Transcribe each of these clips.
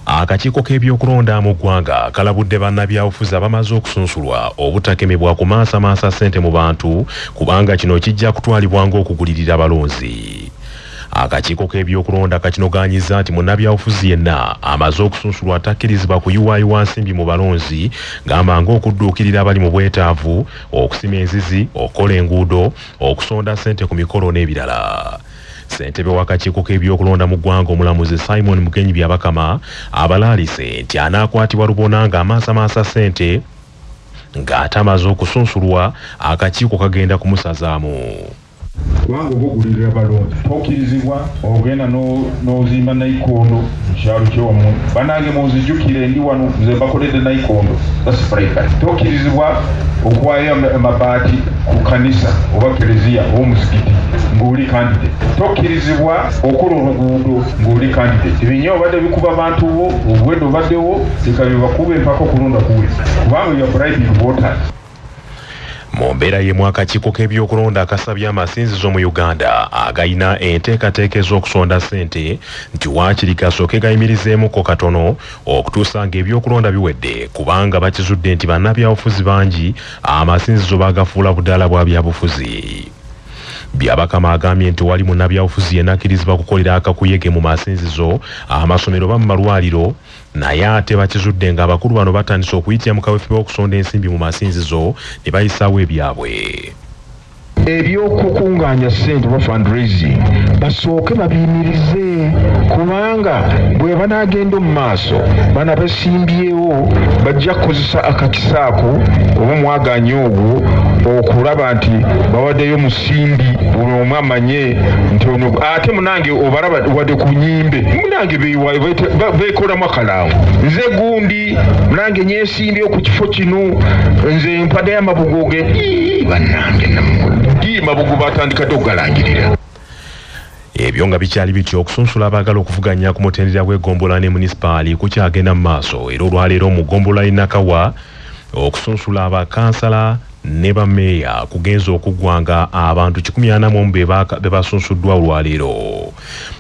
Akakiiko k'ebyokulonda mu ggwanga kalabudde bannabyabufuzi abamaze okusunsulwa obutakemebwa kumaasamasa ssente mu bantu kubanga kino kijja kutwalibwa ng'okugulirira balonzi. Akakiiko k'ebyokulonda kakinogaanyiza nti munnabyabufuzi yenna amaze okusunsulwa takkirizibwa kuyuwayuwa nsimbi mu balonzi ng'amangu okudduukirira abali mu bwetaavu, okusima enzizi, okukola enguudo, okusonda ssente ku mikolo n'ebirala. Ssentebe w'akakiiko k'ebyokulonda mu ggwanga omulamuzi Simon Mugenyi Byabakama abalaalise nti anaakwatibwa lubona ng'amaasamasa ssente ng'ate amaze okusunsulwa akakiiko kagenda kumusazaamu. Kubanga obugulirira balonzi tokkirizibwa ogenda n'ozimba nayikondo mu kyalo ky'omu banange munzijjukire ndi wano nze mbakoledde nayikondo basifulaika tokkirizibwa okuwaayo amabaati ku kanisa oba kereziya oba omuzikiti ng'oli kandidate tokkirizibwa okola oluguudo ng'oli kandidate ebinnya obadde bikuba abantu bo obuwedde obaddewo leka byebakuba empaka okulonda kuwe kubanga you have bribing voters. Mu mbeera y'emu akakiiko k'ebyokulonda akasabye amasinzizo mu Uganda agayina enteekateeka ez'okusonda ssente nti waakiri kasooke gayimirizeemuko katono okutuusa ng'ebyokulonda biwedde kubanga bakizudde nti bannabyabufuzi bangi amasinzizo baagafuula budaala bwa byabufuzi. Byabakama agambye nti wali munnabyabufuzi yenna akkirizibwa kukolera akakuyege mu masinzizo, amasomero ba mu malwaliro, naye ate bakizudde ng'abakulu bano batandise okuyitira mu kaweefube w'okusonda ensimbi mu masinzizo ne bayisaawo ebyabwe. Ebyokukunganya ssente oba fundraising basooke babiyimirize kubanga bwe banaagenda mu maaso bana basimbyewo bajja kukozesa akakisa ako oba omwaganya ogwo okulaba nti bawaddeyo musimbi buli omu amanye nti ono ate munange obalaba wadde ku nyimbe munange beekolamu akalaamu nze gundi munange nyesimbyewo ku kifo kino nze mpaddeyo amabugo ge bannange mabugu batandikadde okugalangirira. Ebyo nga bikyali bityo okusunsula abaagala okuvuganya ku mutendera gw'eggombolola ne munisipaali kukyagenda mu maaso era olwaleero mu ggombolola y'e Nakawa okusunsula abakansala ne bammeeya kugenza okuggwanga abantu 140 be basunsuddwa olwaleero.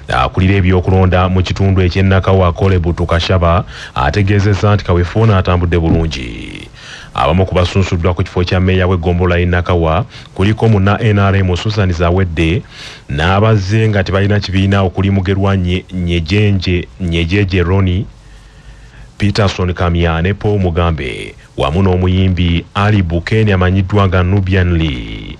Akulira ebyokulonda mu kitundu eky'e Nakawa Kolebutu Kashaba ategeezezza nti kaweefuna atambudde bulungi. Abamu ku basunsuddwa ku kifo kya mmeeya w'eggombolola y'e Nakawa kuliko munna NRM Susan Zawedde n'abazze nga tebalina kibiina okuli Mugerwa Nyejeje Roni, Peterson Kamya ne Paul Mugambe wamu n'omuyimbi Ali Bukeni amanyiddwa nga Nubian Lee.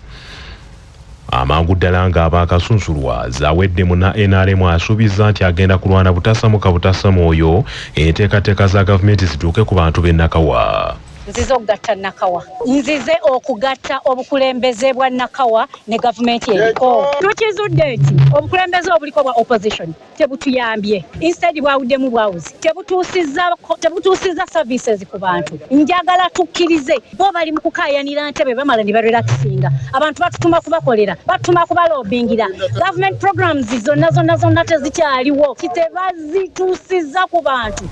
Amangu ddala ng'abaakasunsulwa Zawedde munna NRM asuubizza nti agenda kulwana butasamuka butasamwoyo enteekateeka za gavumenti zituuke ku bantu b'e Nakawa. Nzize okugatta Nakawa, nzize okugatta obukulembeze bwa Nakawa ne gavumenti eriko. Tukizudde nti obukulembeze obuliko bwa opposition tebutuyambye, instead bwawuddemu bwawuzi, tebutuusizza services ku bantu. Njagala tukkirize bo bali mu kukaayanira ntebe bamala ne barelaxinga abantu batutuma kubakolera batuma kubalobingira government programs zonna tezikyaliwo tebazituusizza ku bantu.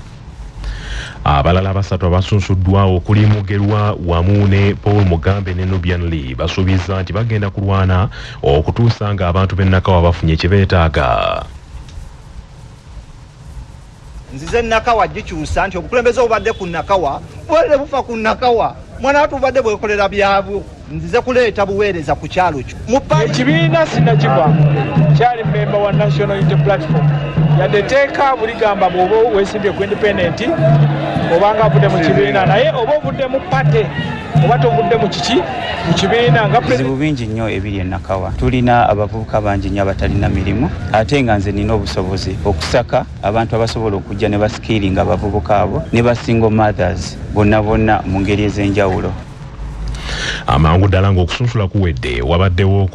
Abalala basatu abasunsuddwa okuli Mugerwa wamu ne Paul Mugambe ne Nubian Lee basuubizza nti bagenda kulwana okutuusa nga abantu b'e Nakawa bafunye kye beetaaga. Nzize Nakawa gikyusa nti obukulembeze obadde ku Nakawa bwere bufa ku Nakawa mwana watu badde bwekolera byabwo nzize kuleeta buweereza ku kyalo kyo. Ekibiina sinakigwa kyali member wa National Unity Platform yadeteeka buli gamba bw'oba weesimbye ku independent obanga avudde mu kibiina naye oba ovudde mu pate oba tovudde mu kiki mu kibiina nga bizibu bingi nnyo ebiri e Nakawa. Tulina abavubuka bangi nnyo abatalina mirimu ate nga nze nina obusobozi okusaka abantu abasobola okujja ne baskiringa abavubuka abo ne ba single mothers bonna mu ngeri ez'enjawulo. Amangu ddala ng'okusunsula kuwedde wabaddewo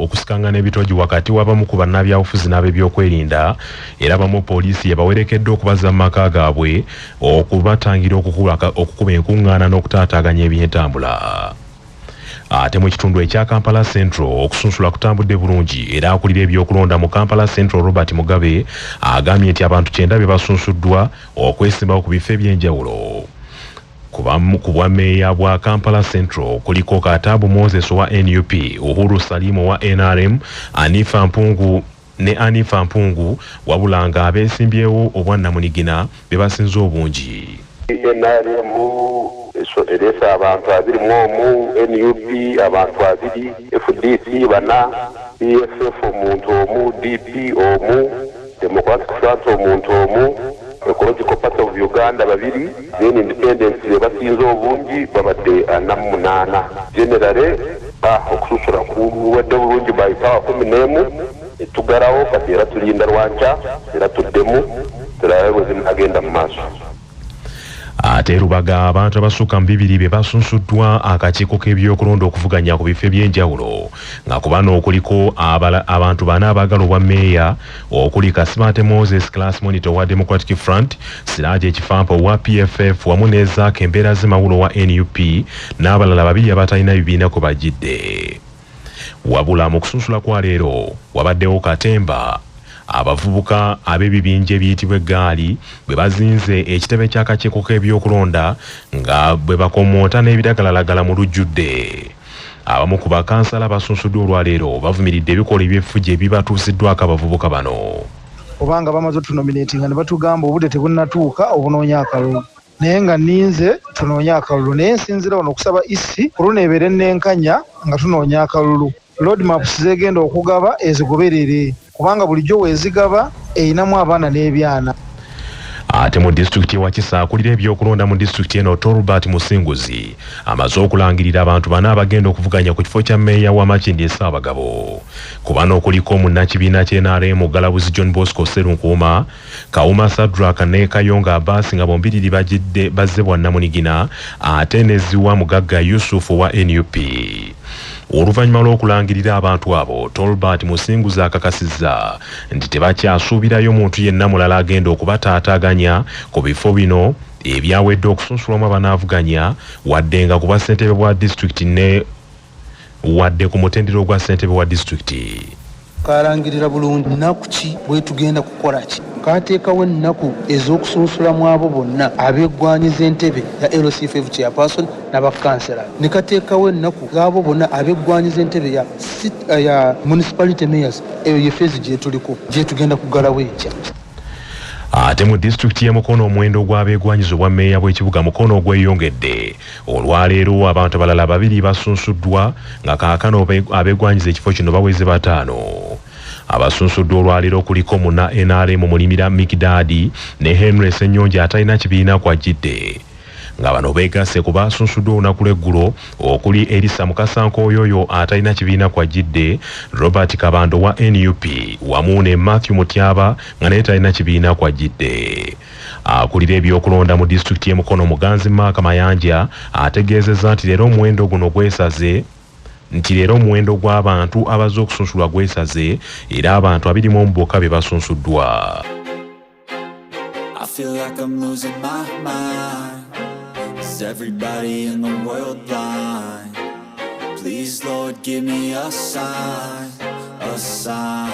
okusikangana ebitogi wakati w'abamu ku bannabyabufuzi n'ab'ebyokwerinda era abamu poliisi yabawerekedde okubazza mu maka gaabwe okubatangira okukuba enkuŋŋaana n'okutaataaganya ebyentambula. Ate mu kitundu ekya Kampala Central okusunsula kutambudde bulungi era akulira ebyokulonda mu Kampala Central Robert Mugabe agambye nti abantu 9 be basunsuddwa okwesimbawo ku bifo eby'enjawulo. Ku bwa meeya bwa Kampala Central kuliko Katabu Moses wa NUP, Uhuru Salimu wa NRM, Anifa Mpungu ne Anifa Mpungu wabula nga abeesimbyewo obwannamunigina be basinze obungi. NRM eresa abantu 20 NUP abantu 2 FDC bana EFF omuntu omu DP omu Democratic Front omuntu omu Ecological Party of Uganda 2 then Independence basinze obungi babadde 8 generally okususula kuwedde bulungi bayitawa 11 tugarawo kati era tulinda lwanca era tuddemu tulabe agenda mu maaso. Ate Rubaga abantu abasukka mu 2 be basunsuddwa akakiiko k'ebyokulonda okuvuganya ku bifo by'enjawulo nga ku bano okuliko abantu bana abaagala obwa meeya okuli Kasibante Moses Class Monitor wa Democratic Front, Siraje Kifampa wa PFF wamu ne Zaak Embeera Zimawulo wa NUP n'abalala 2 abatalina bibiina kwe bajjidde. Wabula mu kusunsula kwa leero wabaddewo katemba abavubuka ab'ebibinja ebiyitibwa eggaali bwe bazinze ekitebe ky'akakiiko k'ebyokulonda nga bwe bakomoota n'ebiragalalagala mu lujjudde. Abamu ku bakansala basunsuddwa olwaleero bavumiridde ebikolwa eby'effujjo ebibatuusiddwako abavubuka bano. Obanga bamaze otunominatinga ne batugamba obudde tebunnatuuka obunoonya akalulu. Naye nga nninze tunoonya akalulu naye nsinzira wano okusaba isi olwo ebeere nenkanya nga tunoonya akalulu. Roadmaps zegenda okugaba ezigoberere kubanga bulijjo weezigaba eyinamu abaana n'ebyana. Ate mu disitulikiti wa Kisa akulira ebyokulonda mu disitulikiti eno Tolbert Musinguzi amaze okulangirira abantu bana abagenda okuvuganya ku kifo kya meeya wa Makindye Ssaabagabo. Ku bano okuliko munnakibiina ky'NRM Galabuzi John Bosco Sserunkuuma, Kawuma Sadrak ne Kayonga Abbas nga bombiriri bazze bwannamunigina ate ne Ziwa Mugagga Yusuf wa NUP. Oluvannyuma lw'okulangirira abantu abo, Tolbert Musinguzi akakasizza nti tebakyasuubirayo muntu yenna mulala agenda okubataataaganya ku bifo bino ebyawedde okusunsulamu abanaavuganya wadde nga ku bwa ssentebe bwa disitulikiti ne wadde ku mutendera ogwa ssentebe wa disitulikiti. Kalangirira bulungi nnaku ki bwe tugenda kukola ki. Kateekawo ennaku ez'okusunsulamu abo bonna abeggwanyiza entebe ya LCFF chairperson n'abakansela. Ne kateekawo ennaku z'abo bonna abeggwanyiza entebe ya municipality mayors. Eyo ye phase gye tuliko gye tugenda kugalawo ekya. Ate mu disitulikiti y'e Mukono omuwendo gw'abeegwanyiza obwa meeya bw'ekibuga Mukono gweyongedde. Olwaleero abantu abalala 2 basunsuddwa nga kaakano abeegwanyiza ekifo kino baweze 5. Abasunsuddwa olwaleero kuliko munna NRM Mulimira Mikidadi ne Henry Ssenyonja atalina kibiina kwajjidde. Nga bano beegasse ku basunsuddwa olunaku lw'eggulo okuli Elisa Mukasankooyoyo atalina kibiina kwajjidde, Robert Kabando wa NUP wamu ne Matthew Mutyaba nga naye talina kibiina kwajjidde. Akulira ebyokulonda mu disitulikiti y'e Mukono Muganzi Mark Mayanja ategeezezza nti leero omuwendo guno gwesaze omuwendo gw'abantu abazze okusunsulwa gwesaze era abantu 21 bokka be basunsuddwa. I feel like I'm losing my mind. Is everybody in the world blind? Please, Lord, give me a sign, a sign.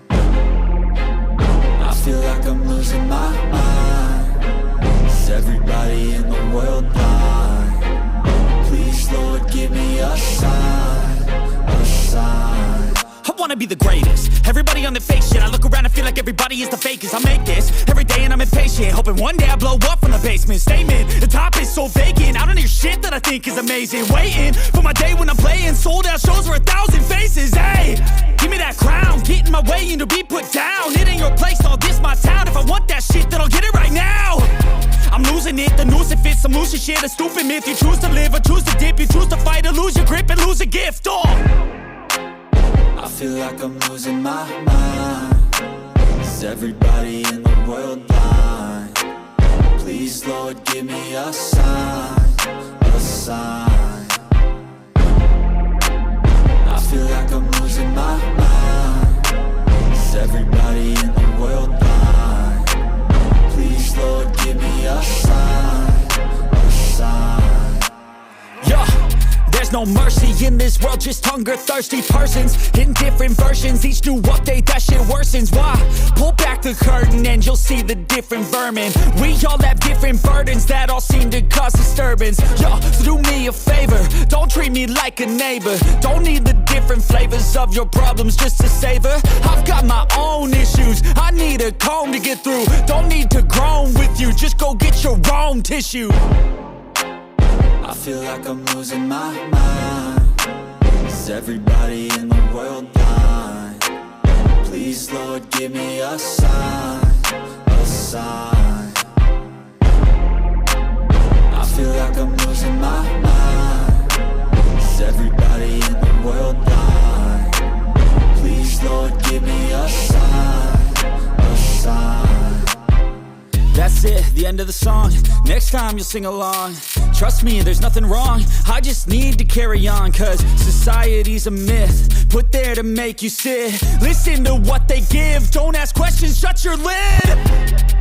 I feel like I'm losing my mind. Is everybody in the world blind? Please, Lord, give me a sign, a sign. I wanna be the greatest. Everybody on the fake shit. I look around and feel like everybody is the fakest. I make this every day and I'm impatient, hoping one day I blow up from the basement. Statement, the top is so vacant. I don't hear shit that I think is amazing. Waiting for my day when I'm playing sold out shows for 1,000 faces. Hey, give me that crown, get in my way and to be put down. It ain't your place, all this my town. If I want that shit, then I'll get it right now. I'm losing it, the noose it fits, I'm losing shit. A stupid myth, you choose to live or choose to dip. You choose to fight or lose your grip and lose a gift. I feel like I'm losing my mind. Is everybody in the world blind? Please, Lord, give me a sign, a sign. I feel like I'm losing my mind. Is everybody in the world blind? Please, Lord, give me a sign, a sign. Yeah, there's no no mercy in this world, just hunger-thirsty persons in different versions, each new update, that shit worsens. Why? Pull back the curtain and you'll see the different vermin. We all have different burdens that all seem to cause disturbance. Yo, so do me a favor, don't treat me like a neighbor. Don't need the different flavors of your problems just to savor. I've got my own issues, I need a comb to get through. Don't need to groan with you, just go get your own tissue. I feel like I'm losing my mind. Is everybody in the world blind? Please, Lord, give me a sign, a sign. I feel like I'm losing my mind. Is everybody in the world blind? Please, Lord, give me a sign, a sign. That's it, the end of the song. Next time you'll sing along. Trust me, there's nothing wrong. I just need to carry on, cause society's a myth put there to make you sit. Listen to what they give, don't ask questions, shut your lid.